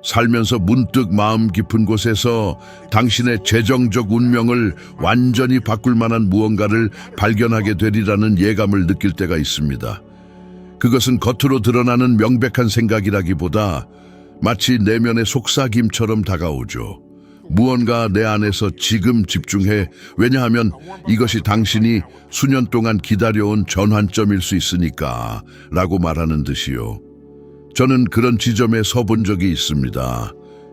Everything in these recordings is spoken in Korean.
살면서 문득 마음 깊은 곳에서 당신의 재정적 운명을 완전히 바꿀 만한 무언가를 발견하게 되리라는 예감을 느낄 때가 있습니다. 그것은 겉으로 드러나는 명백한 생각이라기보다 마치 내면의 속삭임처럼 다가오죠. 무언가 내 안에서 지금 집중해. 왜냐하면 이것이 당신이 수년 동안 기다려온 전환점일 수 있으니까 라고 말하는 듯이요. 저는 그런 지점에 서본 적이 있습니다.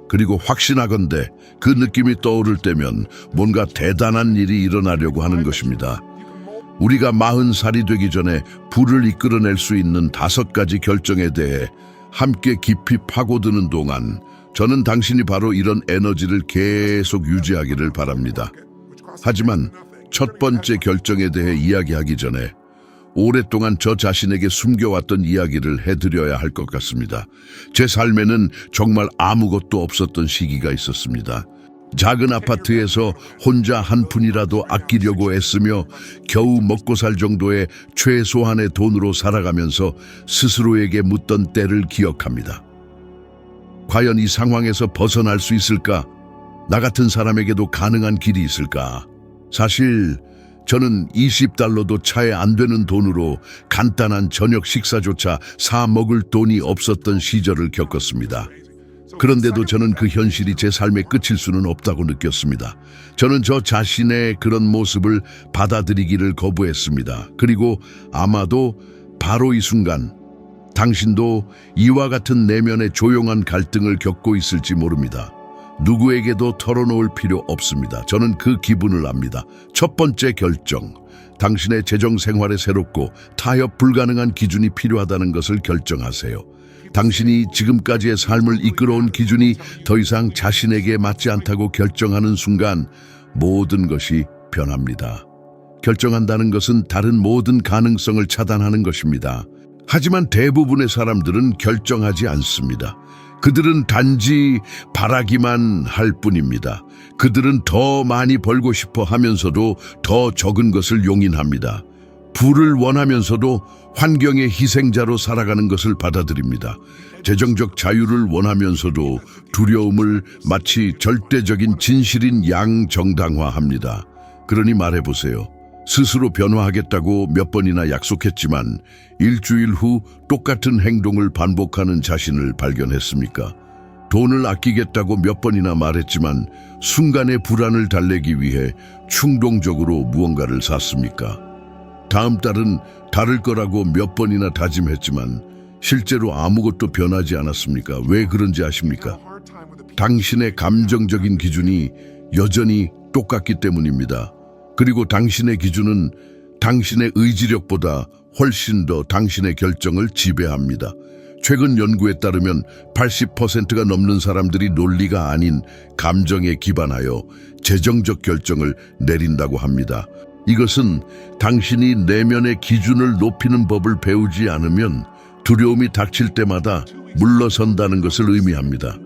그리고 확신하건대 그 느낌이 떠오를 때면 뭔가 대단한 일이 일어나려고 하는 것입니다. 우리가 40살이 되기 전에 부를 이끌어낼 수 있는 5가지 결정에 대해 함께 깊이 파고드는 동안 저는 당신이 바로 이런 에너지를 계속 유지하기를 바랍니다. 하지만 첫 번째 결정에 대해 이야기하기 전에 오랫동안 저 자신에게 숨겨왔던 이야기를 해드려야 할 것 같습니다. 제 삶에는 정말 아무것도 없었던 시기가 있었습니다. 작은 아파트에서 혼자 한 푼이라도 아끼려고 애쓰며 겨우 먹고 살 정도의 최소한의 돈으로 살아가면서 스스로에게 묻던 때를 기억합니다. 과연 이 상황에서 벗어날 수 있을까? 나 같은 사람에게도 가능한 길이 있을까? 사실 저는 $20도 차에 안 되는 돈으로 간단한 저녁 식사조차 사 먹을 돈이 없었던 시절을 겪었습니다. 그런데도 저는 그 현실이 제 삶의 끝일 수는 없다고 느꼈습니다. 저는 저 자신의 그런 모습을 받아들이기를 거부했습니다. 그리고 아마도 바로 이 순간 당신도 이와 같은 내면의 조용한 갈등을 겪고 있을지 모릅니다. 누구에게도 털어놓을 필요 없습니다. 저는 그 기분을 압니다. 첫 번째 결정, 당신의 재정 생활에 새롭고 타협 불가능한 기준이 필요하다는 것을 결정하세요. 당신이 지금까지의 삶을 이끌어온 기준이 더 이상 자신에게 맞지 않다고 결정하는 순간 모든 것이 변합니다. 결정한다는 것은 다른 모든 가능성을 차단하는 것입니다. 하지만 대부분의 사람들은 결정하지 않습니다. 그들은 단지 바라기만 할 뿐입니다. 그들은 더 많이 벌고 싶어 하면서도 더 적은 것을 용인합니다. 부를 원하면서도 환경의 희생자로 살아가는 것을 받아들입니다. 재정적 자유를 원하면서도 두려움을 마치 절대적인 진실인 양정당화합니다. 그러니 말해보세요. 스스로 변화하겠다고 몇 번이나 약속했지만 일주일 후 똑같은 행동을 반복하는 자신을 발견했습니까? 돈을 아끼겠다고 몇 번이나 말했지만 순간의 불안을 달래기 위해 충동적으로 무언가를 샀습니까? 다음 달은 다를 거라고 몇 번이나 다짐했지만 실제로 아무것도 변하지 않았습니까? 왜 그런지 아십니까? 당신의 감정적인 기준이 여전히 똑같기 때문입니다. 그리고 당신의 기준은 당신의 의지력보다 훨씬 더 당신의 결정을 지배합니다. 최근 연구에 따르면 80%가 넘는 사람들이 논리가 아닌 감정에 기반하여 재정적 결정을 내린다고 합니다. 이것은 당신이 내면의 기준을 높이는 법을 배우지 않으면 두려움이 닥칠 때마다 물러선다는 것을 의미합니다.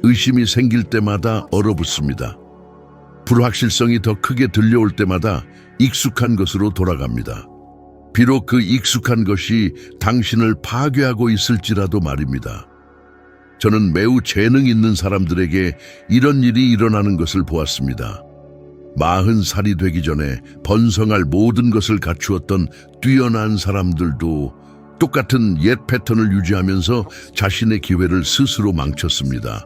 의심이 생길 때마다 얼어붙습니다. 불확실성이 더 크게 들려올 때마다 익숙한 것으로 돌아갑니다. 비록 그 익숙한 것이 당신을 파괴하고 있을지라도 말입니다. 저는 매우 재능 있는 사람들에게 이런 일이 일어나는 것을 보았습니다. 40살이 되기 전에 번성할 모든 것을 갖추었던 뛰어난 사람들도 똑같은 옛 패턴을 유지하면서 자신의 기회를 스스로 망쳤습니다.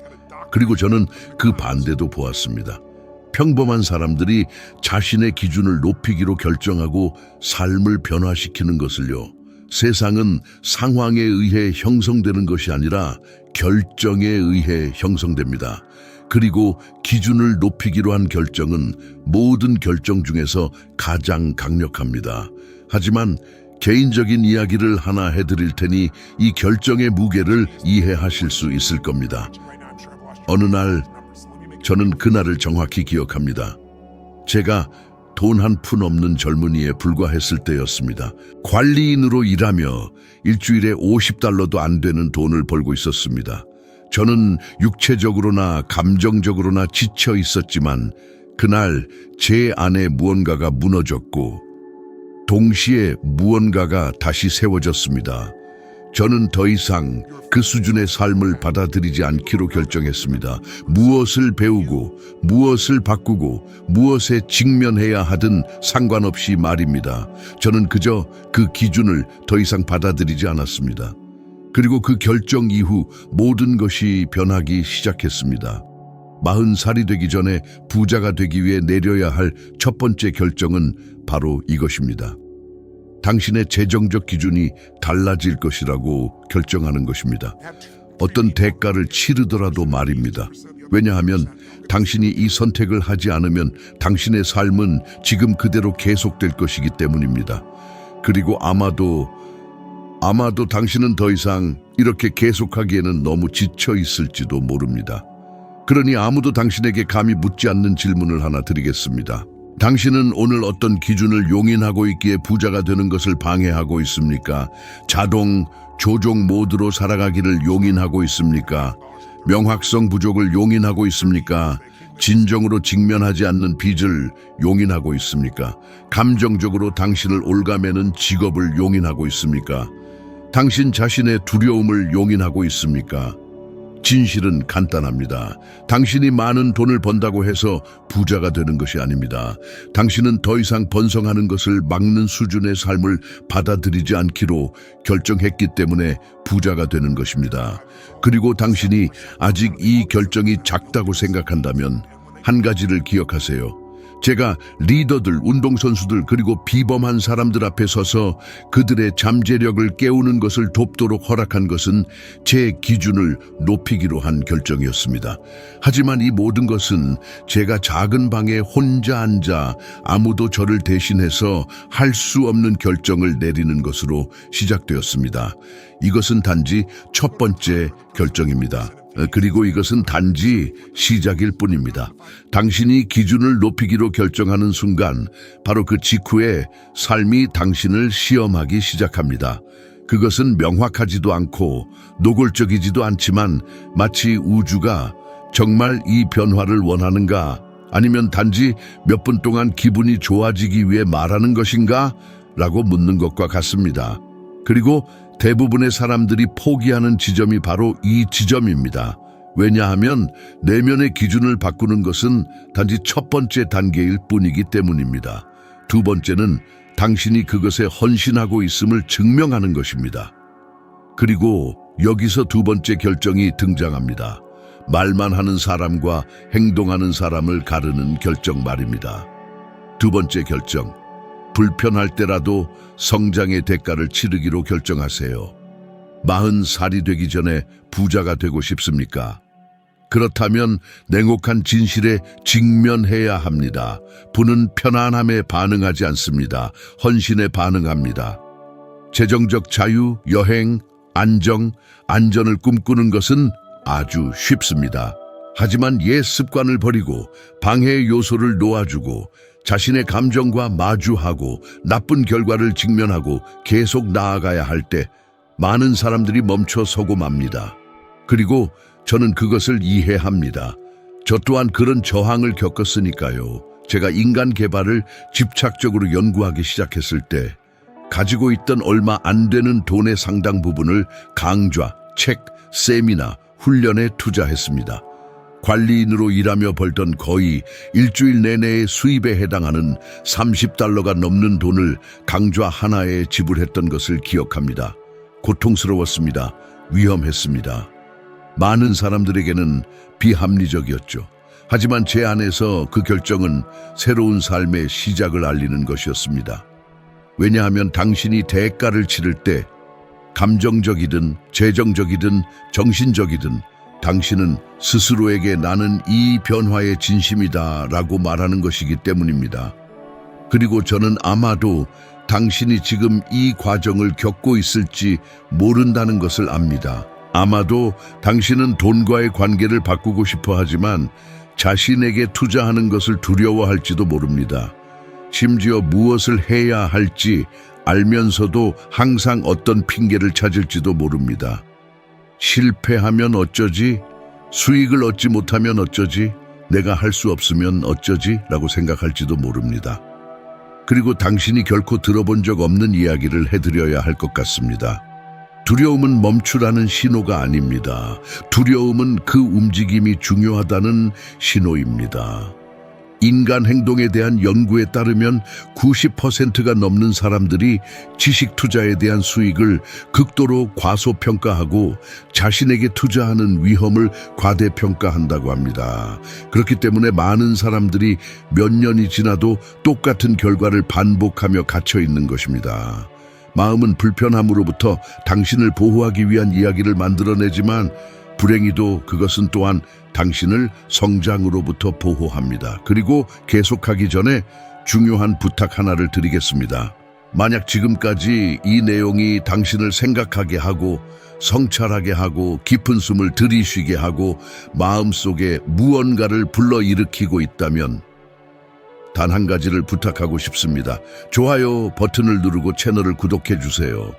그리고 저는 그 반대도 보았습니다. 평범한 사람들이 자신의 기준을 높이기로 결정하고 삶을 변화시키는 것을요. 세상은 상황에 의해 형성되는 것이 아니라 결정에 의해 형성됩니다. 그리고 기준을 높이기로 한 결정은 모든 결정 중에서 가장 강력합니다. 하지만 개인적인 이야기를 하나 해드릴 테니 이 결정의 무게를 이해하실 수 있을 겁니다. 어느 날 저는 그날을 정확히 기억합니다. 제가 돈 한 푼 없는 젊은이에 불과했을 때였습니다. 관리인으로 일하며 일주일에 $50도 안 되는 돈을 벌고 있었습니다. 저는 육체적으로나 감정적으로나 지쳐 있었지만 그날 제 안에 무언가가 무너졌고 동시에 무언가가 다시 세워졌습니다. 저는 더 이상 그 수준의 삶을 받아들이지 않기로 결정했습니다. 무엇을 배우고 무엇을 바꾸고 무엇에 직면해야 하든 상관없이 말입니다. 저는 그저 그 기준을 더 이상 받아들이지 않았습니다. 그리고 그 결정 이후 모든 것이 변하기 시작했습니다. 40살이 되기 전에 부자가 되기 위해 내려야 할 첫 번째 결정은 바로 이것입니다. 당신의 재정적 기준이 달라질 것이라고 결정하는 것입니다. 어떤 대가를 치르더라도 말입니다. 왜냐하면 당신이 이 선택을 하지 않으면 당신의 삶은 지금 그대로 계속될 것이기 때문입니다. 그리고 아마도 당신은 더 이상 이렇게 계속하기에는 너무 지쳐 있을지도 모릅니다. 그러니 아무도 당신에게 감히 묻지 않는 질문을 하나 드리겠습니다. 당신은 오늘 어떤 기준을 용인하고 있기에 부자가 되는 것을 방해하고 있습니까? 자동, 조종 모드로 살아가기를 용인하고 있습니까? 명확성 부족을 용인하고 있습니까? 진정으로 직면하지 않는 빚을 용인하고 있습니까? 감정적으로 당신을 올가매는 직업을 용인하고 있습니까? 당신 자신의 두려움을 용인하고 있습니까? 진실은 간단합니다. 당신이 많은 돈을 번다고 해서 부자가 되는 것이 아닙니다. 당신은 더 이상 번성하는 것을 막는 수준의 삶을 받아들이지 않기로 결정했기 때문에 부자가 되는 것입니다. 그리고 당신이 아직 이 결정이 작다고 생각한다면 한 가지를 기억하세요. 제가 리더들, 운동선수들 그리고 비범한 사람들 앞에 서서 그들의 잠재력을 깨우는 것을 돕도록 허락한 것은 제 기준을 높이기로 한 결정이었습니다. 하지만 이 모든 것은 제가 작은 방에 혼자 앉아 아무도 저를 대신해서 할 수 없는 결정을 내리는 것으로 시작되었습니다. 이것은 단지 첫 번째 결정입니다. 그리고 이것은 단지 시작일 뿐입니다. 당신이 기준을 높이기로 결정하는 순간 바로 그 직후에 삶이 당신을 시험하기 시작합니다. 그것은 명확하지도 않고 노골적이지도 않지만 마치 우주가 정말 이 변화를 원하는가? 아니면 단지 몇 분 동안 기분이 좋아지기 위해 말하는 것인가? 라고 묻는 것과 같습니다. 그리고 대부분의 사람들이 포기하는 지점이 바로 이 지점입니다. 왜냐하면 내면의 기준을 바꾸는 것은 단지 첫 번째 단계일 뿐이기 때문입니다. 두 번째는 당신이 그것에 헌신하고 있음을 증명하는 것입니다. 그리고 여기서 두 번째 결정이 등장합니다. 말만 하는 사람과 행동하는 사람을 가르는 결정 말입니다. 두 번째 결정. 불편할 때라도 성장의 대가를 치르기로 결정하세요. 40살이 되기 전에 부자가 되고 싶습니까? 그렇다면 냉혹한 진실에 직면해야 합니다. 부는 편안함에 반응하지 않습니다. 헌신에 반응합니다. 재정적 자유, 여행, 안전을 꿈꾸는 것은 아주 쉽습니다. 하지만 옛 습관을 버리고 방해 요소를 놓아주고 자신의 감정과 마주하고 나쁜 결과를 직면하고 계속 나아가야 할 때 많은 사람들이 멈춰 서고 맙니다. 그리고 저는 그것을 이해합니다. 저 또한 그런 저항을 겪었으니까요. 제가 인간 개발을 집착적으로 연구하기 시작했을 때 가지고 있던 얼마 안 되는 돈의 상당 부분을 강좌, 책, 세미나, 훈련에 투자했습니다. 관리인으로 일하며 벌던 거의 일주일 내내의 수입에 해당하는 $30가 넘는 돈을 강좌 하나에 지불했던 것을 기억합니다. 고통스러웠습니다. 위험했습니다. 많은 사람들에게는 비합리적이었죠. 하지만 제 안에서 그 결정은 새로운 삶의 시작을 알리는 것이었습니다. 왜냐하면 당신이 대가를 치를 때 감정적이든 재정적이든 정신적이든 당신은 스스로에게 나는 이 변화의 진심이다 라고 말하는 것이기 때문입니다. 그리고 저는 아마도 당신이 지금 이 과정을 겪고 있을지 모른다는 것을 압니다. 아마도 당신은 돈과의 관계를 바꾸고 싶어 하지만 자신에게 투자하는 것을 두려워할지도 모릅니다. 심지어 무엇을 해야 할지 알면서도 항상 어떤 핑계를 찾을지도 모릅니다. 실패하면 어쩌지? 수익을 얻지 못하면 어쩌지? 내가 할 수 없으면 어쩌지? 라고 생각할지도 모릅니다. 그리고 당신이 결코 들어본 적 없는 이야기를 해드려야 할 것 같습니다. 두려움은 멈추라는 신호가 아닙니다. 두려움은 그 움직임이 중요하다는 신호입니다. 인간 행동에 대한 연구에 따르면 90%가 넘는 사람들이 지식 투자에 대한 수익을 극도로 과소평가하고 자신에게 투자하는 위험을 과대평가한다고 합니다. 그렇기 때문에 많은 사람들이 몇 년이 지나도 똑같은 결과를 반복하며 갇혀 있는 것입니다. 마음은 불편함으로부터 당신을 보호하기 위한 이야기를 만들어내지만 불행히도 그것은 또한 당신을 성장으로부터 보호합니다. 그리고 계속하기 전에 중요한 부탁 하나를 드리겠습니다. 만약 지금까지 이 내용이 당신을 생각하게 하고 성찰하게 하고 깊은 숨을 들이쉬게 하고 마음속에 무언가를 불러일으키고 있다면 단 한 가지를 부탁하고 싶습니다. 좋아요 버튼을 누르고 채널을 구독해 주세요.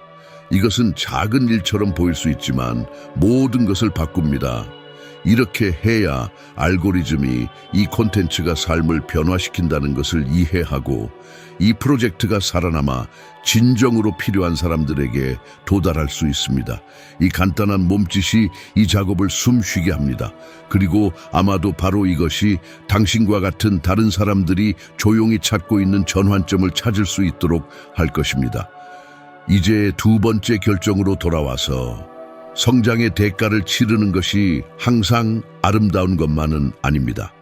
이것은 작은 일처럼 보일 수 있지만 모든 것을 바꿉니다. 이렇게 해야 알고리즘이 이 콘텐츠가 삶을 변화시킨다는 것을 이해하고 이 프로젝트가 살아남아 진정으로 필요한 사람들에게 도달할 수 있습니다. 이 간단한 몸짓이 이 작업을 숨쉬게 합니다. 그리고 아마도 바로 이것이 당신과 같은 다른 사람들이 조용히 찾고 있는 전환점을 찾을 수 있도록 할 것입니다. 이제 두 번째 결정으로 돌아와서 성장의 대가를 치르는 것이 항상 아름다운 것만은 아닙니다.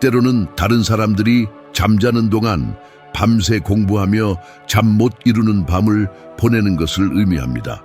때로는 다른 사람들이 잠자는 동안 밤새 공부하며 잠 못 이루는 밤을 보내는 것을 의미합니다.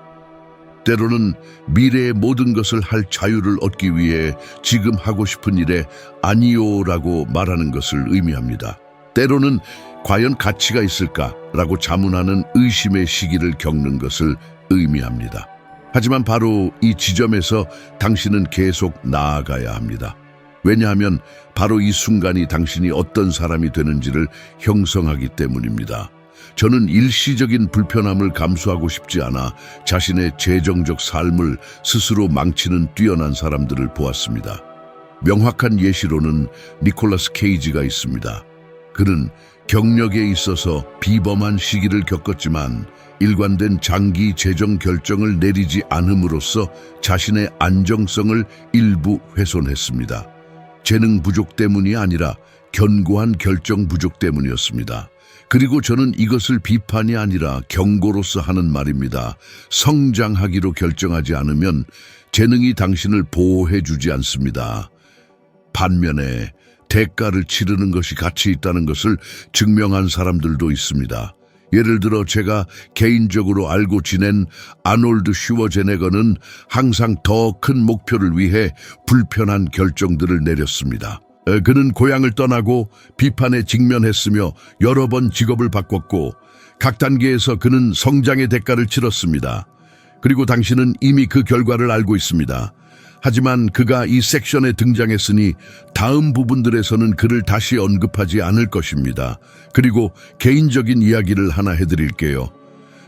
때로는 미래의 모든 것을 할 자유를 얻기 위해 지금 하고 싶은 일에 아니요라고 말하는 것을 의미합니다. 때로는 과연 가치가 있을까라고 자문하는 의심의 시기를 겪는 것을 의미합니다. 하지만 바로 이 지점에서 당신은 계속 나아가야 합니다. 왜냐하면 바로 이 순간이 당신이 어떤 사람이 되는지를 형성하기 때문입니다. 저는 일시적인 불편함을 감수하고 싶지 않아 자신의 재정적 삶을 스스로 망치는 뛰어난 사람들을 보았습니다. 명확한 예시로는 니콜라스 케이지가 있습니다. 그는 경력에 있어서 비범한 시기를 겪었지만 일관된 장기 재정 결정을 내리지 않음으로써 자신의 안정성을 일부 훼손했습니다. 재능 부족 때문이 아니라 견고한 결정 부족 때문이었습니다. 그리고 저는 이것을 비판이 아니라 경고로서 하는 말입니다. 성장하기로 결정하지 않으면 재능이 당신을 보호해주지 않습니다. 반면에 대가를 치르는 것이 가치 있다는 것을 증명한 사람들도 있습니다. 예를 들어 제가 개인적으로 알고 지낸 아놀드 슈워제네거는 항상 더 큰 목표를 위해 불편한 결정들을 내렸습니다. 그는 고향을 떠나고 비판에 직면했으며 여러 번 직업을 바꿨고 각 단계에서 그는 성장의 대가를 치렀습니다. 그리고 당신은 이미 그 결과를 알고 있습니다. 하지만 그가 이 섹션에 등장했으니 다음 부분들에서는 그를 다시 언급하지 않을 것입니다. 그리고 개인적인 이야기를 하나 해드릴게요.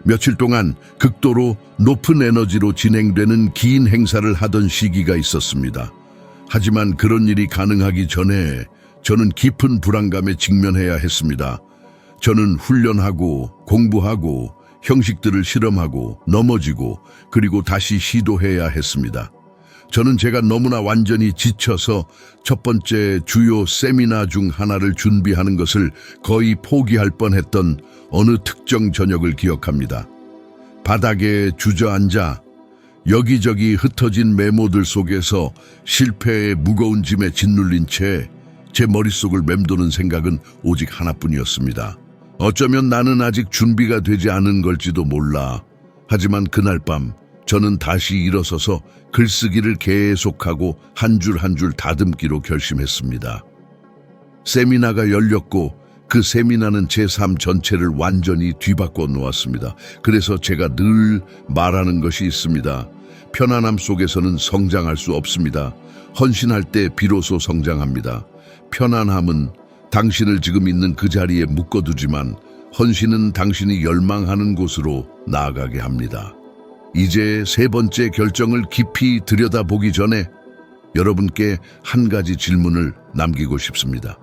며칠 동안 극도로 높은 에너지로 진행되는 긴 행사를 하던 시기가 있었습니다. 하지만 그런 일이 가능하기 전에 저는 깊은 불안감에 직면해야 했습니다. 저는 훈련하고 공부하고 형식들을 실험하고 넘어지고 그리고 다시 시도해야 했습니다. 저는 제가 너무나 완전히 지쳐서 첫 번째 주요 세미나 중 하나를 준비하는 것을 거의 포기할 뻔했던 어느 특정 저녁을 기억합니다. 바닥에 주저앉아 여기저기 흩어진 메모들 속에서 실패의 무거운 짐에 짓눌린 채 제 머릿속을 맴도는 생각은 오직 하나뿐이었습니다. 어쩌면 나는 아직 준비가 되지 않은 걸지도 몰라. 하지만 그날 밤 저는 다시 일어서서 글쓰기를 계속하고 한 줄 한 줄 다듬기로 결심했습니다. 세미나가 열렸고 그 세미나는 제 삶 전체를 완전히 뒤바꿔 놓았습니다. 그래서 제가 늘 말하는 것이 있습니다. 편안함 속에서는 성장할 수 없습니다. 헌신할 때 비로소 성장합니다. 편안함은 당신을 지금 있는 그 자리에 묶어두지만 헌신은 당신이 열망하는 곳으로 나아가게 합니다. 이제 세 번째 결정을 깊이 들여다보기 전에 여러분께 한 가지 질문을 남기고 싶습니다.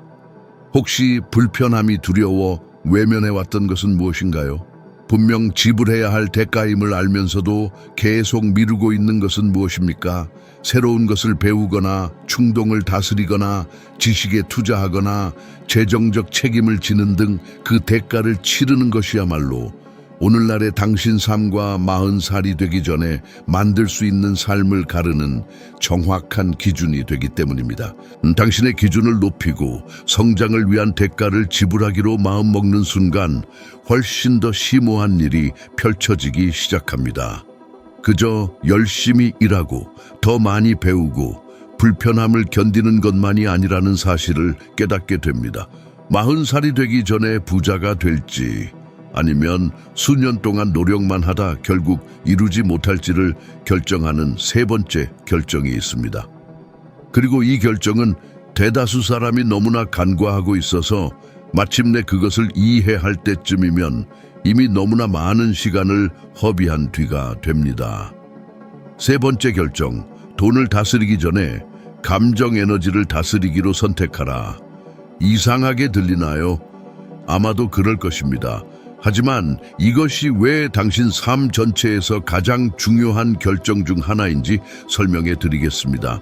혹시 불편함이 두려워 외면해왔던 것은 무엇인가요? 분명 지불해야 할 대가임을 알면서도 계속 미루고 있는 것은 무엇입니까? 새로운 것을 배우거나 충동을 다스리거나 지식에 투자하거나 재정적 책임을 지는 등 그 대가를 치르는 것이야말로 오늘날의 당신 삶과 40살이 되기 전에 만들 수 있는 삶을 가르는 정확한 기준이 되기 때문입니다. 당신의 기준을 높이고 성장을 위한 대가를 지불하기로 마음먹는 순간 훨씬 더 심오한 일이 펼쳐지기 시작합니다. 그저 열심히 일하고 더 많이 배우고 불편함을 견디는 것만이 아니라는 사실을 깨닫게 됩니다. 40살이 되기 전에 부자가 될지 아니면 수년 동안 노력만 하다 결국 이루지 못할지를 결정하는 세 번째 결정이 있습니다. 그리고 이 결정은 대다수 사람이 너무나 간과하고 있어서 마침내 그것을 이해할 때쯤이면 이미 너무나 많은 시간을 허비한 뒤가 됩니다. 세 번째 결정, 돈을 다스리기 전에 감정 에너지를 다스리기로 선택하라. 이상하게 들리나요? 아마도 그럴 것입니다. 하지만 이것이 왜 당신 삶 전체에서 가장 중요한 결정 중 하나인지 설명해 드리겠습니다.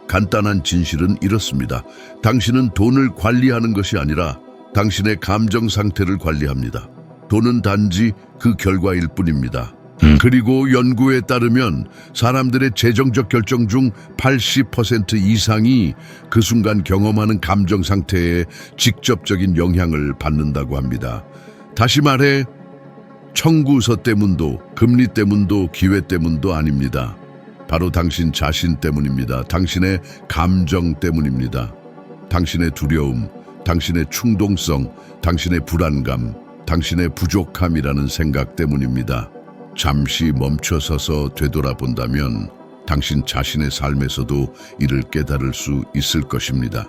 간단한 진실은 이렇습니다. 당신은 돈을 관리하는 것이 아니라 당신의 감정 상태를 관리합니다. 돈은 단지 그 결과일 뿐입니다. 그리고 연구에 따르면 사람들의 재정적 결정 중 80% 이상이 그 순간 경험하는 감정 상태에 직접적인 영향을 받는다고 합니다. 다시 말해 청구서 때문도 금리 때문도 기회 때문도 아닙니다. 바로 당신 자신 때문입니다. 당신의 감정 때문입니다. 당신의 두려움, 당신의 충동성, 당신의 불안감, 당신의 부족함이라는 생각 때문입니다. 잠시 멈춰서서 되돌아본다면 당신 자신의 삶에서도 이를 깨달을 수 있을 것입니다.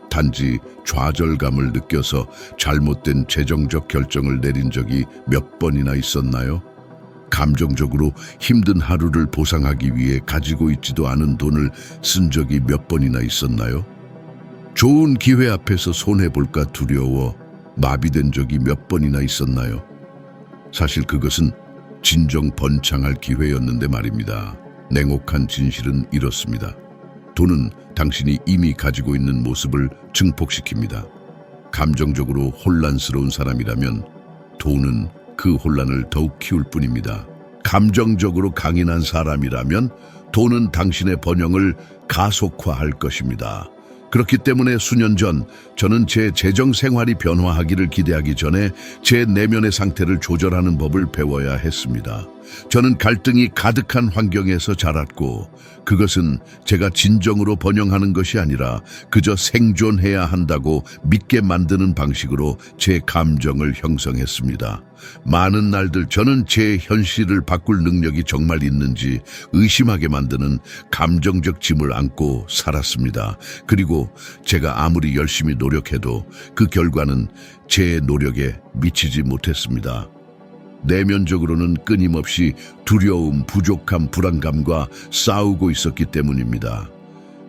단지 좌절감을 느껴서 잘못된 재정적 결정을 내린 적이 몇 번이나 있었나요? 감정적으로 힘든 하루를 보상하기 위해 가지고 있지도 않은 돈을 쓴 적이 몇 번이나 있었나요? 좋은 기회 앞에서 손해볼까 두려워 마비된 적이 몇 번이나 있었나요? 사실 그것은 진정 번창할 기회였는데 말입니다. 냉혹한 진실은 이렇습니다. 돈은 당신이 이미 가지고 있는 모습을 증폭시킵니다. 감정적으로 혼란스러운 사람이라면 돈은 그 혼란을 더욱 키울 뿐입니다. 감정적으로 강인한 사람이라면 돈은 당신의 번영을 가속화할 것입니다. 그렇기 때문에 수년 전 저는 제 재정 생활이 변화하기를 기대하기 전에 제 내면의 상태를 조절하는 법을 배워야 했습니다. 저는 갈등이 가득한 환경에서 자랐고 그것은 제가 진정으로 번영하는 것이 아니라 그저 생존해야 한다고 믿게 만드는 방식으로 제 감정을 형성했습니다. 많은 날들 저는 제 현실을 바꿀 능력이 정말 있는지 의심하게 만드는 감정적 짐을 안고 살았습니다. 그리고 제가 아무리 열심히 노력해도 그 결과는 제 노력에 미치지 못했습니다. 내면적으로는 끊임없이 두려움, 부족함, 불안감과 싸우고 있었기 때문입니다.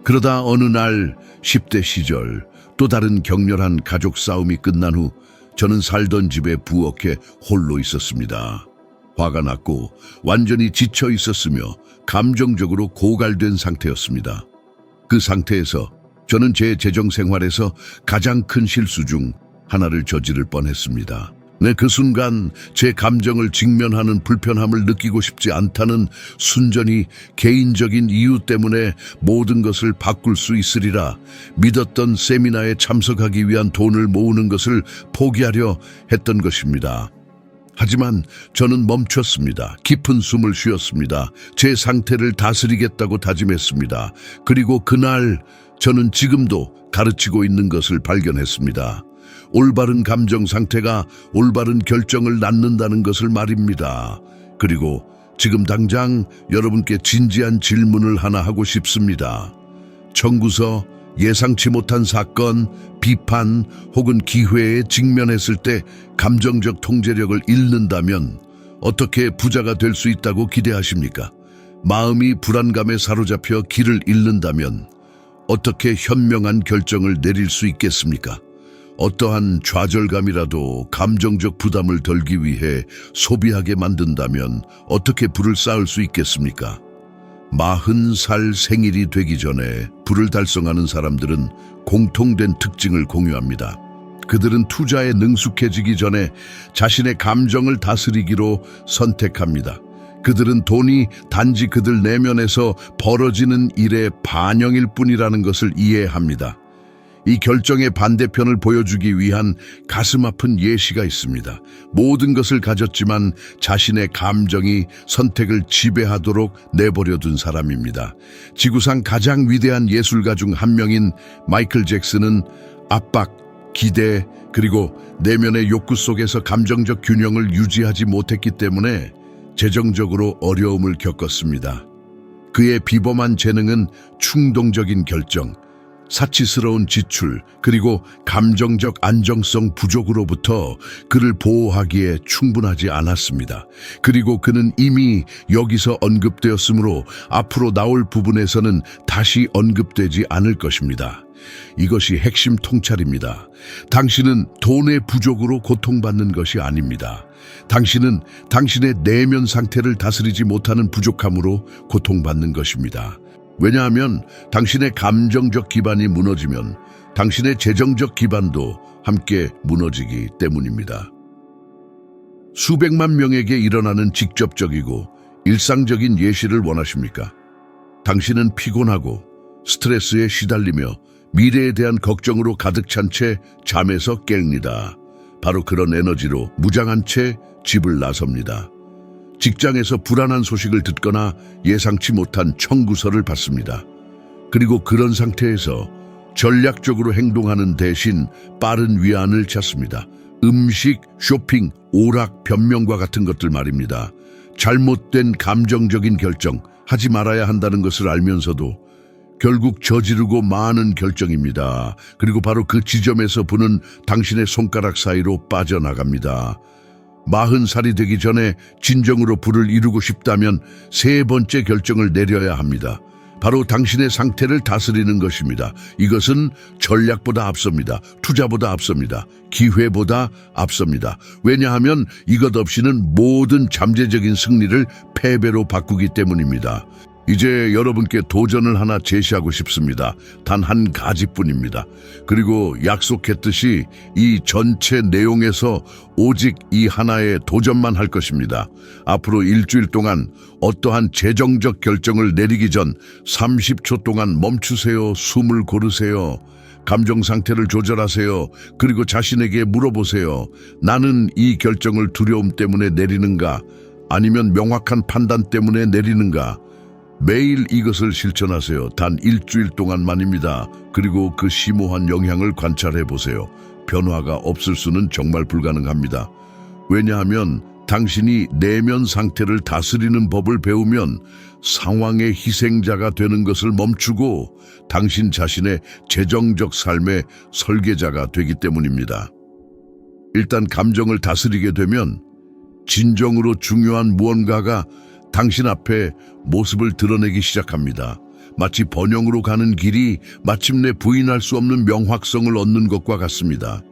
그러다 어느 날 10대 시절 또 다른 격렬한 가족 싸움이 끝난 후 저는 살던 집에 부엌에 홀로 있었습니다. 화가 났고 완전히 지쳐 있었으며 감정적으로 고갈된 상태였습니다. 그 상태에서 저는 제 재정 생활에서 가장 큰 실수 중 하나를 저지를 뻔했습니다. 그 순간 제 감정을 직면하는 불편함을 느끼고 싶지 않다는 순전히 개인적인 이유 때문에 모든 것을 바꿀 수 있으리라 믿었던 세미나에 참석하기 위한 돈을 모으는 것을 포기하려 했던 것입니다. 하지만 저는 멈췄습니다. 깊은 숨을 쉬었습니다. 제 상태를 다스리겠다고 다짐했습니다. 그리고 그날 저는 지금도 가르치고 있는 것을 발견했습니다. 올바른 감정 상태가 올바른 결정을 낳는다는 것을 말입니다. 그리고 지금 당장 여러분께 진지한 질문을 하나 하고 싶습니다. 청구서, 예상치 못한 사건, 비판 혹은 기회에 직면했을 때 감정적 통제력을 잃는다면 어떻게 부자가 될 수 있다고 기대하십니까? 마음이 불안감에 사로잡혀 길을 잃는다면 어떻게 현명한 결정을 내릴 수 있겠습니까? 어떠한 좌절감이라도 감정적 부담을 덜기 위해 소비하게 만든다면 어떻게 부를 쌓을 수 있겠습니까? 40살 생일이 되기 전에 부를 달성하는 사람들은 공통된 특징을 공유합니다. 그들은 투자에 능숙해지기 전에 자신의 감정을 다스리기로 선택합니다. 그들은 돈이 단지 그들 내면에서 벌어지는 일의 반영일 뿐이라는 것을 이해합니다. 이 결정의 반대편을 보여주기 위한 가슴 아픈 예시가 있습니다. 모든 것을 가졌지만 자신의 감정이 선택을 지배하도록 내버려둔 사람입니다. 지구상 가장 위대한 예술가 중 한 명인 마이클 잭슨은 압박, 기대, 그리고 내면의 욕구 속에서 감정적 균형을 유지하지 못했기 때문에 재정적으로 어려움을 겪었습니다. 그의 비범한 재능은 충동적인 결정, 사치스러운 지출, 그리고 감정적 안정성 부족으로부터 그를 보호하기에 충분하지 않았습니다. 그리고 그는 이미 여기서 언급되었으므로 앞으로 나올 부분에서는 다시 언급되지 않을 것입니다. 이것이 핵심 통찰입니다. 당신은 돈의 부족으로 고통받는 것이 아닙니다. 당신은 당신의 내면 상태를 다스리지 못하는 부족함으로 고통받는 것입니다. 왜냐하면 당신의 감정적 기반이 무너지면 당신의 재정적 기반도 함께 무너지기 때문입니다. 수백만 명에게 일어나는 직접적이고 일상적인 예시를 원하십니까? 당신은 피곤하고 스트레스에 시달리며 미래에 대한 걱정으로 가득 찬 채 잠에서 깹니다. 바로 그런 에너지로 무장한 채 집을 나섭니다. 직장에서 불안한 소식을 듣거나 예상치 못한 청구서를 받습니다. 그리고 그런 상태에서 전략적으로 행동하는 대신 빠른 위안을 찾습니다. 음식, 쇼핑, 오락, 변명과 같은 것들 말입니다. 잘못된 감정적인 결정, 하지 말아야 한다는 것을 알면서도 결국 저지르고 마는 결정입니다. 그리고 바로 그 지점에서 부는 당신의 손가락 사이로 빠져나갑니다. 40살이 되기 전에 진정으로 부를 이루고 싶다면 세 번째 결정을 내려야 합니다. 바로 당신의 상태를 다스리는 것입니다. 이것은 전략보다 앞섭니다. 투자보다 앞섭니다. 기회보다 앞섭니다. 왜냐하면 이것 없이는 모든 잠재적인 승리를 패배로 바꾸기 때문입니다. 이제 여러분께 도전을 하나 제시하고 싶습니다. 단 한 가지뿐입니다. 그리고 약속했듯이 이 전체 내용에서 오직 이 하나의 도전만 할 것입니다. 앞으로 일주일 동안 어떠한 재정적 결정을 내리기 전 30초 동안 멈추세요. 숨을 고르세요. 감정 상태를 조절하세요. 그리고 자신에게 물어보세요. 나는 이 결정을 두려움 때문에 내리는가? 아니면 명확한 판단 때문에 내리는가? 매일 이것을 실천하세요. 단 일주일 동안만입니다. 그리고 그 심오한 영향을 관찰해 보세요. 변화가 없을 수는 정말 불가능합니다. 왜냐하면 당신이 내면 상태를 다스리는 법을 배우면 상황의 희생자가 되는 것을 멈추고 당신 자신의 재정적 삶의 설계자가 되기 때문입니다. 일단 감정을 다스리게 되면 진정으로 중요한 무언가가 당신 앞에 모습을 드러내기 시작합니다. 마치 번영으로 가는 길이 마침내 부인할 수 없는 명확성을 얻는 것과 같습니다.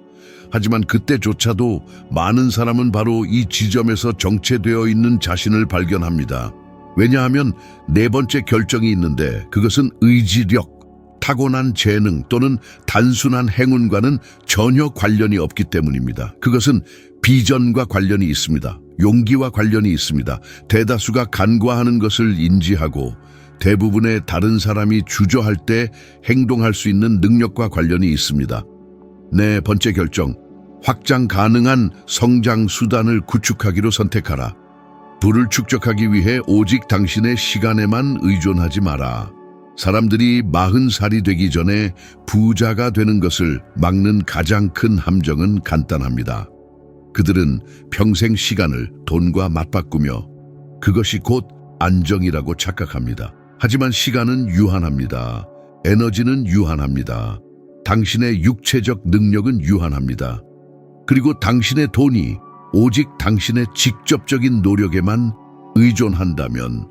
하지만 그때조차도 많은 사람은 바로 이 지점에서 정체되어 있는 자신을 발견합니다. 왜냐하면 네 번째 결정이 있는데 그것은 의지력, 타고난 재능 또는 단순한 행운과는 전혀 관련이 없기 때문입니다. 그것은 비전과 관련이 있습니다. 용기와 관련이 있습니다. 대다수가 간과하는 것을 인지하고 대부분의 다른 사람이 주저할 때 행동할 수 있는 능력과 관련이 있습니다. 네 번째 결정, 확장 가능한 성장 수단을 구축하기로 선택하라. 부를 축적하기 위해 오직 당신의 시간에만 의존하지 마라. 사람들이 40살이 되기 전에 부자가 되는 것을 막는 가장 큰 함정은 간단합니다. 그들은 평생 시간을 돈과 맞바꾸며 그것이 곧 안정이라고 착각합니다. 하지만 시간은 유한합니다. 에너지는 유한합니다. 당신의 육체적 능력은 유한합니다. 그리고 당신의 돈이 오직 당신의 직접적인 노력에만 의존한다면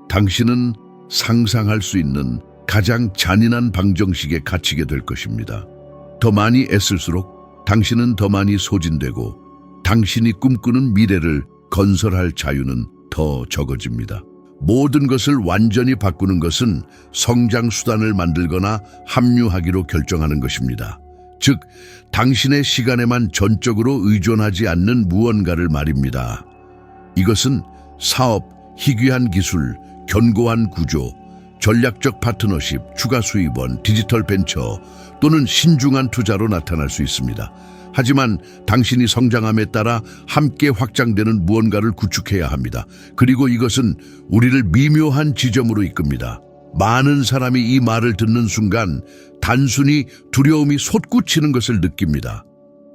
당신은 상상할 수 있는 가장 잔인한 방정식에 갇히게 될 것입니다. 더 많이 애쓸수록 당신은 더 많이 소진되고 당신이 꿈꾸는 미래를 건설할 자유는 더 적어집니다. 모든 것을 완전히 바꾸는 것은 성장 수단을 만들거나 합류하기로 결정하는 것입니다. 즉, 당신의 시간에만 전적으로 의존하지 않는 무언가를 말입니다. 이것은 사업, 희귀한 기술, 견고한 구조, 전략적 파트너십, 추가 수입원, 디지털 벤처 또는 신중한 투자로 나타날 수 있습니다. 하지만 당신이 성장함에 따라 함께 확장되는 무언가를 구축해야 합니다. 그리고 이것은 우리를 미묘한 지점으로 이끕니다. 많은 사람이 이 말을 듣는 순간 단순히 두려움이 솟구치는 것을 느낍니다.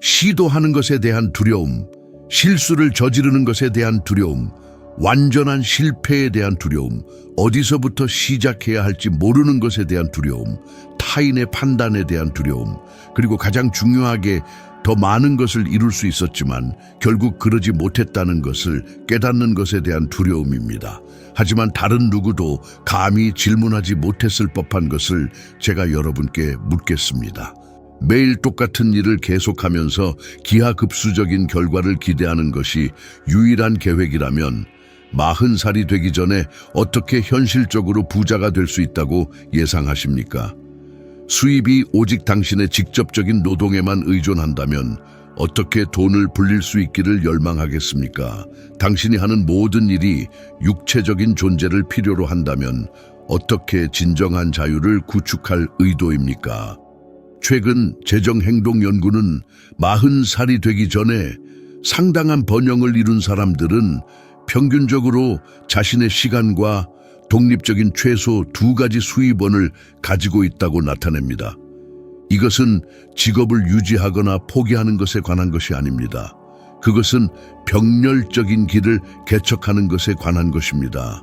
시도하는 것에 대한 두려움, 실수를 저지르는 것에 대한 두려움, 완전한 실패에 대한 두려움, 어디서부터 시작해야 할지 모르는 것에 대한 두려움, 타인의 판단에 대한 두려움, 그리고 가장 중요하게 더 많은 것을 이룰 수 있었지만 결국 그러지 못했다는 것을 깨닫는 것에 대한 두려움입니다. 하지만 다른 누구도 감히 질문하지 못했을 법한 것을 제가 여러분께 묻겠습니다. 매일 똑같은 일을 계속하면서 기하급수적인 결과를 기대하는 것이 유일한 계획이라면 40살이 되기 전에 어떻게 현실적으로 부자가 될 수 있다고 예상하십니까? 수입이 오직 당신의 직접적인 노동에만 의존한다면 어떻게 돈을 불릴 수 있기를 열망하겠습니까? 당신이 하는 모든 일이 육체적인 존재를 필요로 한다면 어떻게 진정한 자유를 구축할 의도입니까? 최근 재정행동연구는 40살이 되기 전에 상당한 번영을 이룬 사람들은 평균적으로 자신의 시간과 독립적인 최소 2가지 수입원을 가지고 있다고 나타냅니다. 이것은 직업을 유지하거나 포기하는 것에 관한 것이 아닙니다. 그것은 병렬적인 길을 개척하는 것에 관한 것입니다.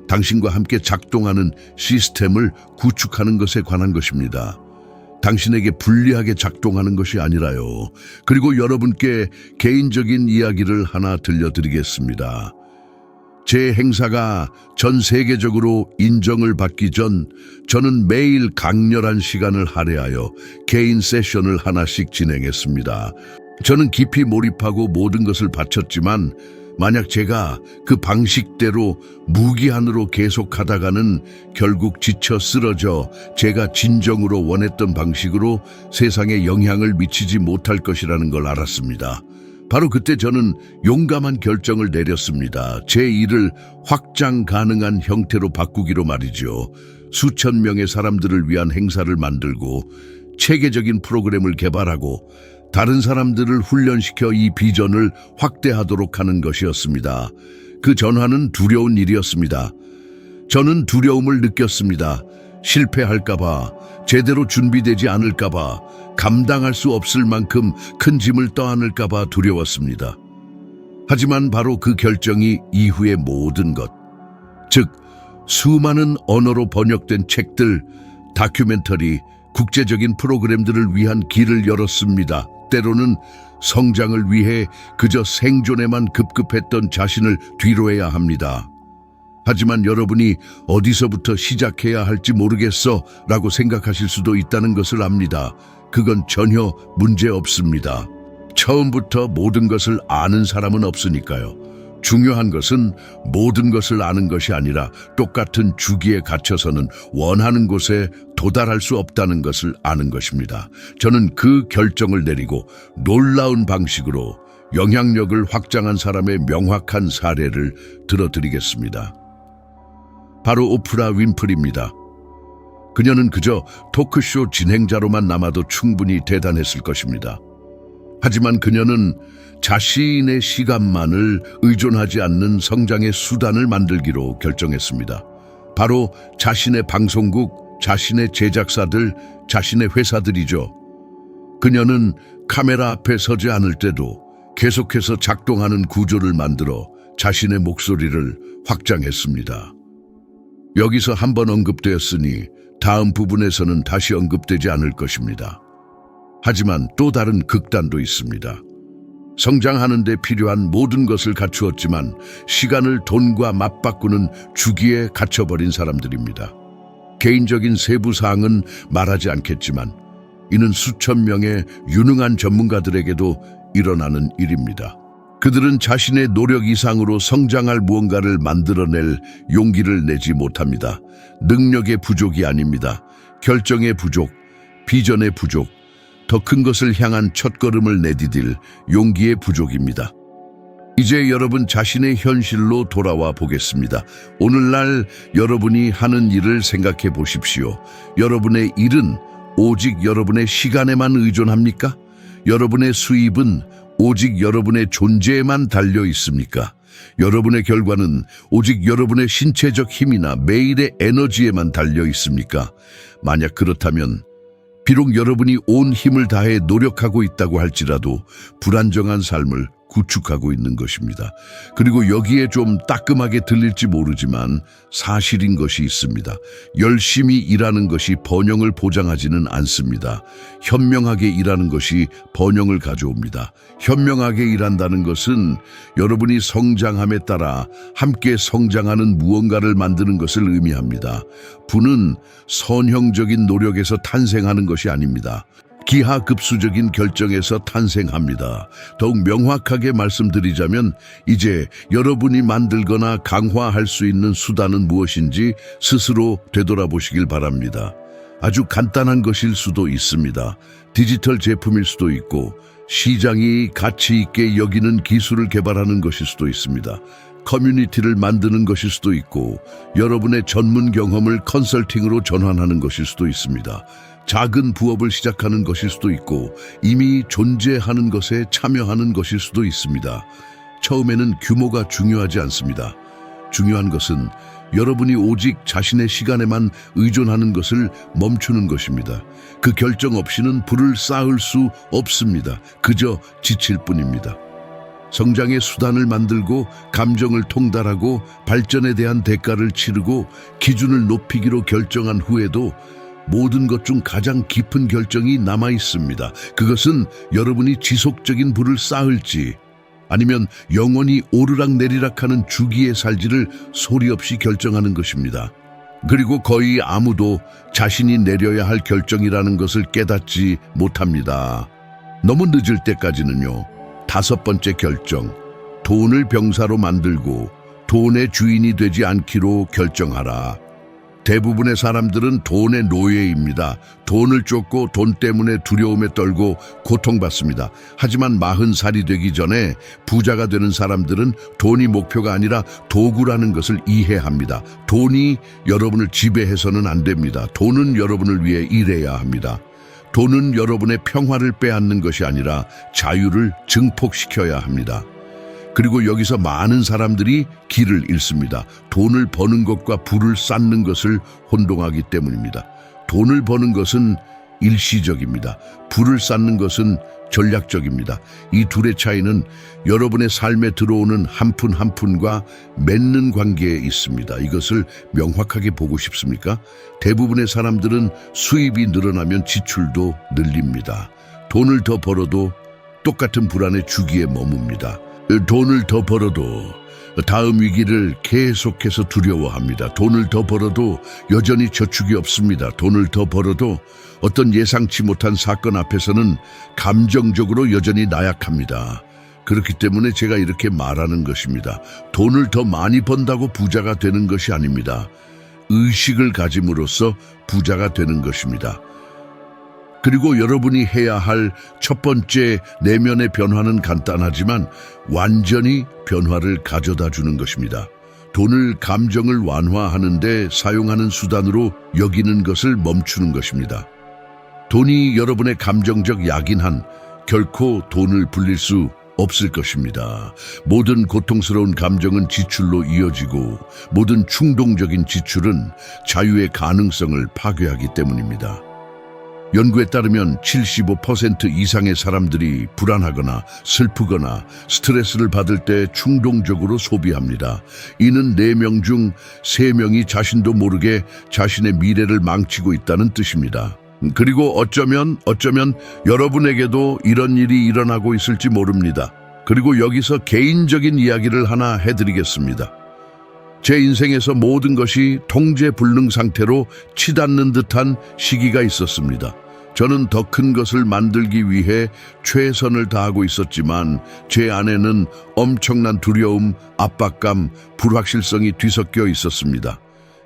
당신과 함께 작동하는 시스템을 구축하는 것에 관한 것입니다. 당신에게 불리하게 작동하는 것이 아니라요. 그리고 여러분께 개인적인 이야기를 하나 들려드리겠습니다. 제 행사가 전 세계적으로 인정을 받기 전 저는 매일 강렬한 시간을 할애하여 개인 세션을 하나씩 진행했습니다. 저는 깊이 몰입하고 모든 것을 바쳤지만 만약 제가 그 방식대로 무기한으로 계속하다가는 결국 지쳐 쓰러져 제가 진정으로 원했던 방식으로 세상에 영향을 미치지 못할 것이라는 걸 알았습니다. 바로 그때 저는 용감한 결정을 내렸습니다. 제 일을 확장 가능한 형태로 바꾸기로 말이죠. 수천 명의 사람들을 위한 행사를 만들고 체계적인 프로그램을 개발하고 다른 사람들을 훈련시켜 이 비전을 확대하도록 하는 것이었습니다. 그 전환은 두려운 일이었습니다. 저는 두려움을 느꼈습니다. 실패할까봐, 제대로 준비되지 않을까봐, 감당할 수 없을 만큼 큰 짐을 떠안을까봐 두려웠습니다. 하지만 바로 그 결정이 이후의 모든 것, 즉 수많은 언어로 번역된 책들, 다큐멘터리, 국제적인 프로그램들을 위한 길을 열었습니다. 때로는 성장을 위해 그저 생존에만 급급했던 자신을 뒤로해야 합니다. 하지만 여러분이 어디서부터 시작해야 할지 모르겠어 라고 생각하실 수도 있다는 것을 압니다. 그건 전혀 문제 없습니다. 처음부터 모든 것을 아는 사람은 없으니까요. 중요한 것은 모든 것을 아는 것이 아니라 똑같은 주기에 갇혀서는 원하는 곳에 도달할 수 없다는 것을 아는 것입니다. 저는 그 결정을 내리고 놀라운 방식으로 영향력을 확장한 사람의 명확한 사례를 들어드리겠습니다. 바로 오프라 윈프리입니다. 그녀는 그저 토크쇼 진행자로만 남아도 충분히 대단했을 것입니다. 하지만 그녀는 자신의 시간만을 의존하지 않는 성장의 수단을 만들기로 결정했습니다. 바로 자신의 방송국, 자신의 제작사들, 자신의 회사들이죠. 그녀는 카메라 앞에 서지 않을 때도 계속해서 작동하는 구조를 만들어 자신의 목소리를 확장했습니다. 여기서 한번 언급되었으니 다음 부분에서는 다시 언급되지 않을 것입니다. 하지만 또 다른 극단도 있습니다. 성장하는 데 필요한 모든 것을 갖추었지만 시간을 돈과 맞바꾸는 주기에 갇혀버린 사람들입니다. 개인적인 세부 사항은 말하지 않겠지만 이는 수천 명의 유능한 전문가들에게도 일어나는 일입니다. 그들은 자신의 노력 이상으로 성장할 무언가를 만들어낼 용기를 내지 못합니다. 능력의 부족이 아닙니다. 결정의 부족, 비전의 부족, 더 큰 것을 향한 첫걸음을 내디딜 용기의 부족입니다. 이제 여러분 자신의 현실로 돌아와 보겠습니다. 오늘날 여러분이 하는 일을 생각해 보십시오. 여러분의 일은 오직 여러분의 시간에만 의존합니까? 여러분의 수입은 오직 여러분의 존재에만 달려 있습니까? 여러분의 결과는 오직 여러분의 신체적 힘이나 매일의 에너지에만 달려 있습니까? 만약 그렇다면 비록 여러분이 온 힘을 다해 노력하고 있다고 할지라도 불안정한 삶을 구축하고 있는 것입니다. 그리고 여기에 좀 따끔하게 들릴지 모르지만 사실인 것이 있습니다. 열심히 일하는 것이 번영을 보장하지는 않습니다. 현명하게 일하는 것이 번영을 가져옵니다. 현명하게 일한다는 것은 여러분이 성장함에 따라 함께 성장하는 무언가를 만드는 것을 의미합니다. 부는 선형적인 노력에서 탄생하는 것이 아닙니다. 기하급수적인 결정에서 탄생합니다. 더욱 명확하게 말씀드리자면 이제 여러분이 만들거나 강화할 수 있는 수단은 무엇인지 스스로 되돌아보시길 바랍니다. 아주 간단한 것일 수도 있습니다. 디지털 제품일 수도 있고 시장이 가치 있게 여기는 기술을 개발하는 것일 수도 있습니다. 커뮤니티를 만드는 것일 수도 있고 여러분의 전문 경험을 컨설팅으로 전환하는 것일 수도 있습니다. 작은 부업을 시작하는 것일 수도 있고 이미 존재하는 것에 참여하는 것일 수도 있습니다. 처음에는 규모가 중요하지 않습니다. 중요한 것은 여러분이 오직 자신의 시간에만 의존하는 것을 멈추는 것입니다. 그 결정 없이는 불을 쌓을 수 없습니다. 그저 지칠 뿐입니다. 성장의 수단을 만들고 감정을 통달하고 발전에 대한 대가를 치르고 기준을 높이기로 결정한 후에도 모든 것 중 가장 깊은 결정이 남아 있습니다. 그것은 여러분이 지속적인 불을 쌓을지 아니면 영원히 오르락내리락하는 주기에 살지를 소리 없이 결정하는 것입니다. 그리고 거의 아무도 자신이 내려야 할 결정이라는 것을 깨닫지 못합니다. 너무 늦을 때까지는요. 5번째 결정, 돈을 병사로 만들고 돈의 주인이 되지 않기로 결정하라. 대부분의 사람들은 돈의 노예입니다. 돈을 쫓고 돈 때문에 두려움에 떨고 고통받습니다. 하지만 40살이 되기 전에 부자가 되는 사람들은 돈이 목표가 아니라 도구라는 것을 이해합니다. 돈이 여러분을 지배해서는 안 됩니다. 돈은 여러분을 위해 일해야 합니다. 돈은 여러분의 평화를 빼앗는 것이 아니라 자유를 증폭시켜야 합니다. 그리고 여기서 많은 사람들이 길을 잃습니다. 돈을 버는 것과 부를 쌓는 것을 혼동하기 때문입니다. 돈을 버는 것은 일시적입니다. 부를 쌓는 것은 전략적입니다. 이 둘의 차이는 여러분의 삶에 들어오는 한 푼 한 푼과 맺는 관계에 있습니다. 이것을 명확하게 보고 싶습니까? 대부분의 사람들은 수입이 늘어나면 지출도 늘립니다. 돈을 더 벌어도 똑같은 불안의 주기에 머뭅니다. 돈을 더 벌어도 다음 위기를 계속해서 두려워합니다. 돈을 더 벌어도 여전히 저축이 없습니다. 돈을 더 벌어도 어떤 예상치 못한 사건 앞에서는 감정적으로 여전히 나약합니다. 그렇기 때문에 제가 이렇게 말하는 것입니다. 돈을 더 많이 번다고 부자가 되는 것이 아닙니다. 의식을 가짐으로써 부자가 되는 것입니다. 그리고 여러분이 해야 할 첫 번째 내면의 변화는 간단하지만 완전히 변화를 가져다 주는 것입니다. 돈을 감정을 완화하는 데 사용하는 수단으로 여기는 것을 멈추는 것입니다. 돈이 여러분의 감정적 약인 한 결코 돈을 불릴 수 없을 것입니다. 모든 고통스러운 감정은 지출로 이어지고 모든 충동적인 지출은 자유의 가능성을 파괴하기 때문입니다. 연구에 따르면 75% 이상의 사람들이 불안하거나 슬프거나 스트레스를 받을 때 충동적으로 소비합니다. 이는 4명 중 3명이 자신도 모르게 자신의 미래를 망치고 있다는 뜻입니다. 그리고 어쩌면 여러분에게도 이런 일이 일어나고 있을지 모릅니다. 그리고 여기서 개인적인 이야기를 하나 해드리겠습니다. 제 인생에서 모든 것이 통제 불능 상태로 치닫는 듯한 시기가 있었습니다. 저는 더 큰 것을 만들기 위해 최선을 다하고 있었지만 제 안에는 엄청난 두려움, 압박감, 불확실성이 뒤섞여 있었습니다.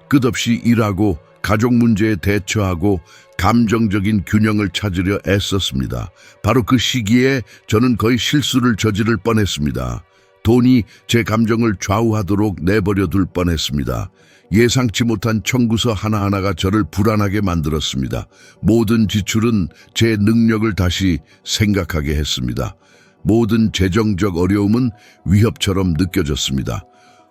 끝없이 일하고 가족 문제에 대처하고 감정적인 균형을 찾으려 애썼습니다. 바로 그 시기에 저는 거의 실수를 저지를 뻔했습니다. 돈이 제 감정을 좌우하도록 내버려 둘 뻔했습니다. 예상치 못한 청구서 하나하나가 저를 불안하게 만들었습니다. 모든 지출은 제 능력을 다시 생각하게 했습니다. 모든 재정적 어려움은 위협처럼 느껴졌습니다.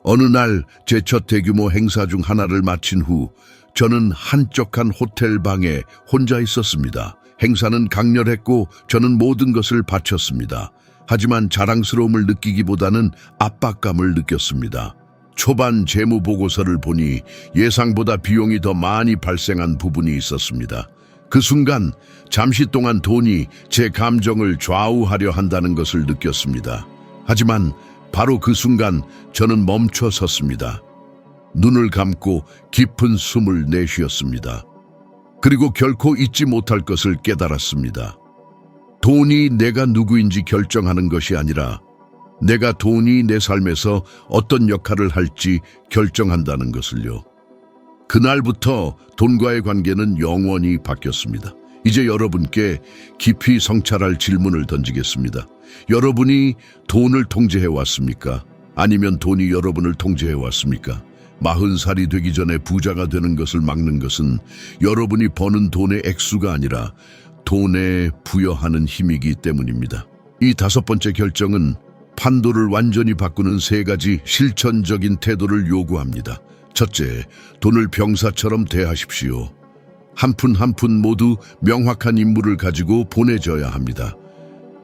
어느 날 제 첫 대규모 행사 중 하나를 마친 후 저는 한적한 호텔 방에 혼자 있었습니다. 행사는 강렬했고 저는 모든 것을 바쳤습니다. 하지만 자랑스러움을 느끼기보다는 압박감을 느꼈습니다. 초반 재무 보고서를 보니 예상보다 비용이 더 많이 발생한 부분이 있었습니다. 그 순간 잠시 동안 돈이 제 감정을 좌우하려 한다는 것을 느꼈습니다. 하지만 바로 그 순간 저는 멈춰 섰습니다. 눈을 감고 깊은 숨을 내쉬었습니다. 그리고 결코 잊지 못할 것을 깨달았습니다. 돈이 내가 누구인지 결정하는 것이 아니라 내가 돈이 내 삶에서 어떤 역할을 할지 결정한다는 것을요. 그날부터 돈과의 관계는 영원히 바뀌었습니다. 이제 여러분께 깊이 성찰할 질문을 던지겠습니다. 여러분이 돈을 통제해 왔습니까? 아니면 돈이 여러분을 통제해 왔습니까? 40살이 되기 전에 부자가 되는 것을 막는 것은 여러분이 버는 돈의 액수가 아니라 돈에 부여하는 힘이기 때문입니다. 이 5번째 결정은 판도를 완전히 바꾸는 3가지 실천적인 태도를 요구합니다. 첫째, 돈을 병사처럼 대하십시오. 한 푼 한 푼 모두 명확한 임무를 가지고 보내져야 합니다.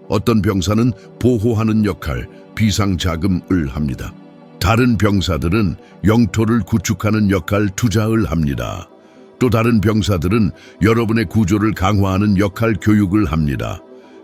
어떤 병사는 보호하는 역할, 비상자금을 합니다. 다른 병사들은 영토를 구축하는 역할, 투자를 합니다. 또 다른 병사들은 여러분의 구조를 강화하는 역할, 교육을 합니다.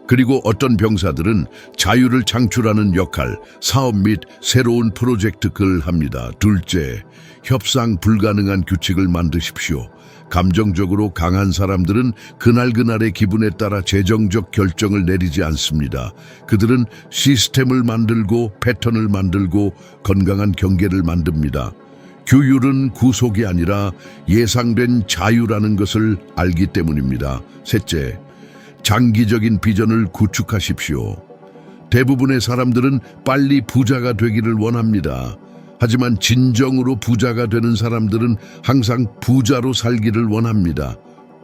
그리고 어떤 병사들은 자유를 창출하는 역할, 사업 및 새로운 프로젝트를 합니다. 둘째, 협상 불가능한 규칙을 만드십시오. 감정적으로 강한 사람들은 그날그날의 기분에 따라 재정적 결정을 내리지 않습니다. 그들은 시스템을 만들고 패턴을 만들고 건강한 경계를 만듭니다. 규율은 구속이 아니라 예상된 자유라는 것을 알기 때문입니다. 셋째, 장기적인 비전을 구축하십시오. 대부분의 사람들은 빨리 부자가 되기를 원합니다. 하지만 진정으로 부자가 되는 사람들은 항상 부자로 살기를 원합니다.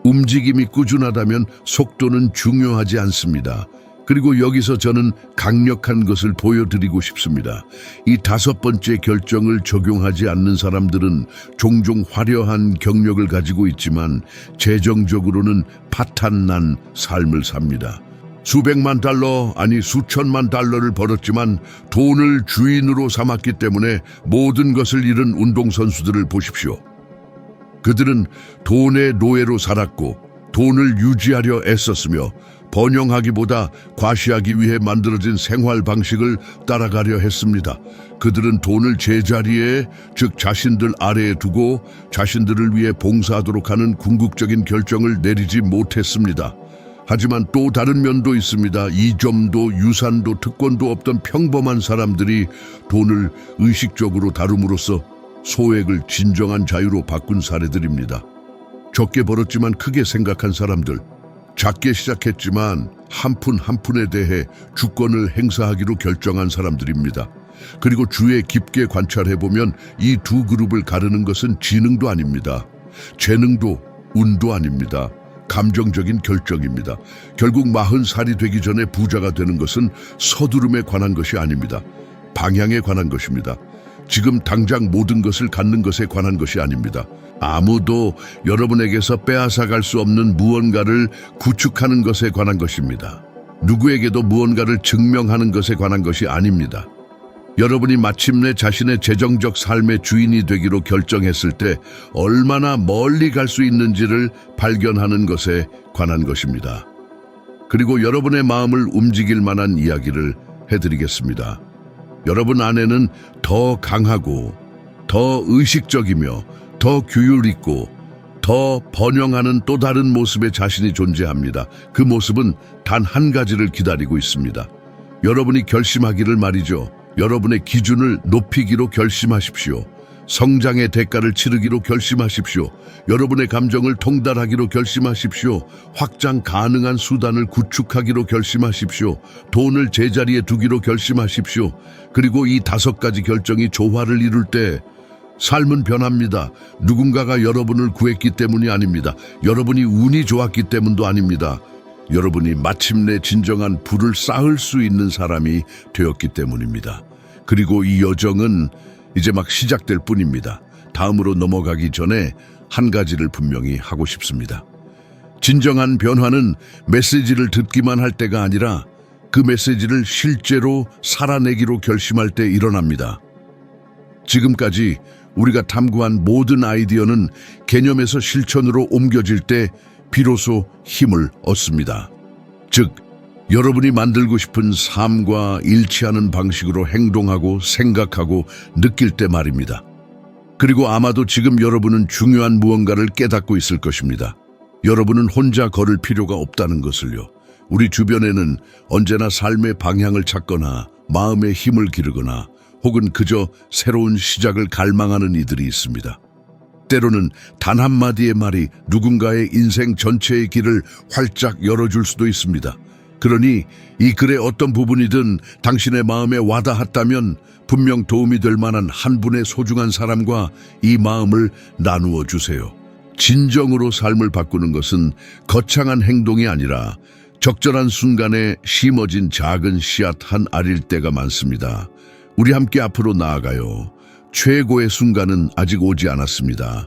움직임이 꾸준하다면 속도는 중요하지 않습니다. 그리고 여기서 저는 강력한 것을 보여드리고 싶습니다. 이 5번째 결정을 적용하지 않는 사람들은 종종 화려한 경력을 가지고 있지만 재정적으로는 파탄난 삶을 삽니다. 수백만 달러, 아니 수천만 달러를 벌었지만 돈을 주인으로 삼았기 때문에 모든 것을 잃은 운동선수들을 보십시오. 그들은 돈의 노예로 살았고 돈을 유지하려 애썼으며 번영하기보다 과시하기 위해 만들어진 생활 방식을 따라가려 했습니다. 그들은 돈을 제자리에, 즉 자신들 아래에 두고 자신들을 위해 봉사하도록 하는 궁극적인 결정을 내리지 못했습니다. 하지만 또 다른 면도 있습니다. 이점도 유산도 특권도 없던 평범한 사람들이 돈을 의식적으로 다룸으로써 소액을 진정한 자유로 바꾼 사례들입니다. 적게 벌었지만 크게 생각한 사람들, 작게 시작했지만 한 푼 한 푼에 대해 주권을 행사하기로 결정한 사람들입니다. 그리고 주에 깊게 관찰해보면 이 두 그룹을 가르는 것은 지능도 아닙니다. 재능도 운도 아닙니다. 감정적인 결정입니다. 결국 40살이 되기 전에 부자가 되는 것은 서두름에 관한 것이 아닙니다. 방향에 관한 것입니다. 지금 당장 모든 것을 갖는 것에 관한 것이 아닙니다. 아무도 여러분에게서 빼앗아갈 수 없는 무언가를 구축하는 것에 관한 것입니다. 누구에게도 무언가를 증명하는 것에 관한 것이 아닙니다. 여러분이 마침내 자신의 재정적 삶의 주인이 되기로 결정했을 때 얼마나 멀리 갈 수 있는지를 발견하는 것에 관한 것입니다. 그리고 여러분의 마음을 움직일 만한 이야기를 해드리겠습니다. 여러분 안에는 더 강하고 더 의식적이며 더 규율 있고 더 번영하는 또 다른 모습의 자신이 존재합니다. 그 모습은 단 한 가지를 기다리고 있습니다. 여러분이 결심하기를 말이죠. 여러분의 기준을 높이기로 결심하십시오. 성장의 대가를 치르기로 결심하십시오. 여러분의 감정을 통달하기로 결심하십시오. 확장 가능한 수단을 구축하기로 결심하십시오. 돈을 제자리에 두기로 결심하십시오. 그리고 이 5가지 결정이 조화를 이룰 때 삶은 변합니다. 누군가가 여러분을 구했기 때문이 아닙니다. 여러분이 운이 좋았기 때문도 아닙니다. 여러분이 마침내 진정한 부를 쌓을 수 있는 사람이 되었기 때문입니다. 그리고 이 여정은 이제 막 시작될 뿐입니다. 다음으로 넘어가기 전에 한 가지를 분명히 하고 싶습니다. 진정한 변화는 메시지를 듣기만 할 때가 아니라 그 메시지를 실제로 살아내기로 결심할 때 일어납니다. 지금까지 우리가 탐구한 모든 아이디어는 개념에서 실천으로 옮겨질 때 비로소 힘을 얻습니다. 즉, 여러분이 만들고 싶은 삶과 일치하는 방식으로 행동하고 생각하고 느낄 때 말입니다. 그리고 아마도 지금 여러분은 중요한 무언가를 깨닫고 있을 것입니다. 여러분은 혼자 걸을 필요가 없다는 것을요. 우리 주변에는 언제나 삶의 방향을 찾거나 마음의 힘을 기르거나 혹은 그저 새로운 시작을 갈망하는 이들이 있습니다. 때로는 단 한마디의 말이 누군가의 인생 전체의 길을 활짝 열어줄 수도 있습니다. 그러니 이 글의 어떤 부분이든 당신의 마음에 와닿았다면 분명 도움이 될 만한 한 분의 소중한 사람과 이 마음을 나누어 주세요. 진정으로 삶을 바꾸는 것은 거창한 행동이 아니라 적절한 순간에 심어진 작은 씨앗 한 알일 때가 많습니다. 우리 함께 앞으로 나아가요. 최고의 순간은 아직 오지 않았습니다.